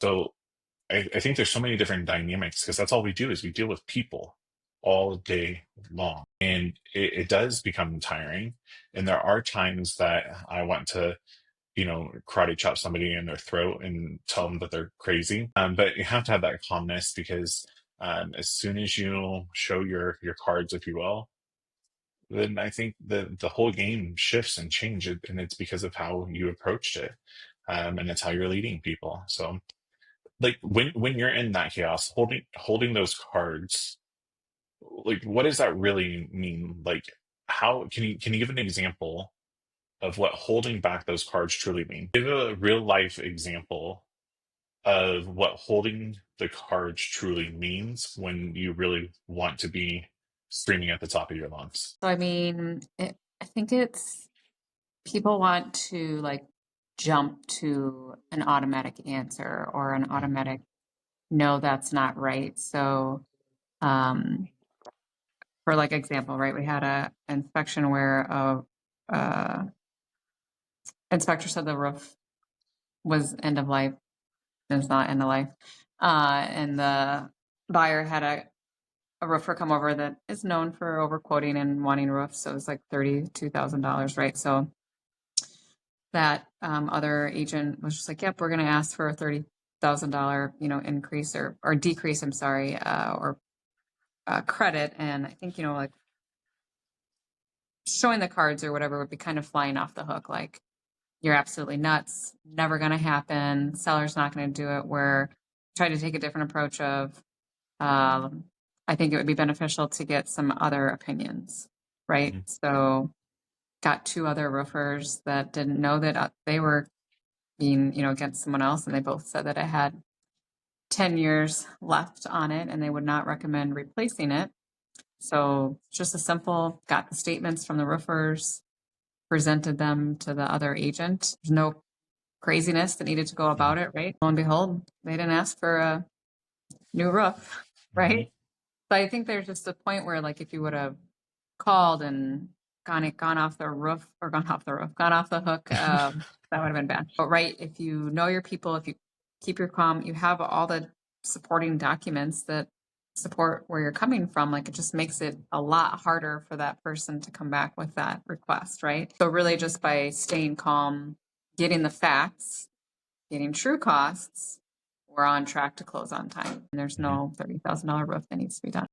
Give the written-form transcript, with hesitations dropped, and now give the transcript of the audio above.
So I think there's so many different dynamics because that's all we do is we deal with people all day long. And it does become tiring. And there are times that I want to, karate chop somebody in their throat and tell them that they're crazy. But you have to have that calmness because as soon as you show your cards, if you will, then I think the whole game shifts and changes, and it's because of how you approached it, and it's how you're leading people. So, like when you're in that chaos, holding those cards, like what does that really mean? Like, how can you give an example of what holding back those cards truly mean? Give a real life example of what holding the cards truly means when you really want to be screaming at the top of your lungs. So, I mean, I think it's people want to like jump to an automatic answer or an automatic no, that's not right. So, um, for like example, right, we had a inspection where a uh, inspector said the roof was end of life. It's not end of life, and the buyer had a roofer come over that is known for overquoting and wanting roofs. So it was like $32,000, right? So that other agent was just like, "Yep, we're going to ask for a $30,000, increase or decrease. I'm sorry, or credit." And I think like showing the cards or whatever would be kind of flying off the hook, like you're absolutely nuts, never going to happen. Seller's not going to do it. Where try to take a different approach of, um, I think it would be beneficial to get some other opinions, right? Mhm. So got two other roofers that didn't know that they were being, against someone else, and they both said that it had 10 years left on it and they would not recommend replacing it. So just a simple, got the statements from the roofers, presented them to the other agent. There's no craziness that needed to go about it, right? Lo and behold, they didn't ask for a new roof, Mhm. right? But I think there's just a point where, like, if you would have called and gone off the roof or gone off the hook, that would have been bad. But right, if you know your people, if you keep your calm, you have all the supporting documents that support where you're coming from. Like, it just makes it a lot harder for that person to come back with that request, right? So really, just by staying calm, getting the facts, getting true costs, we're on track to close on time. And there's Mhm. no $30,000 roof that needs to be done.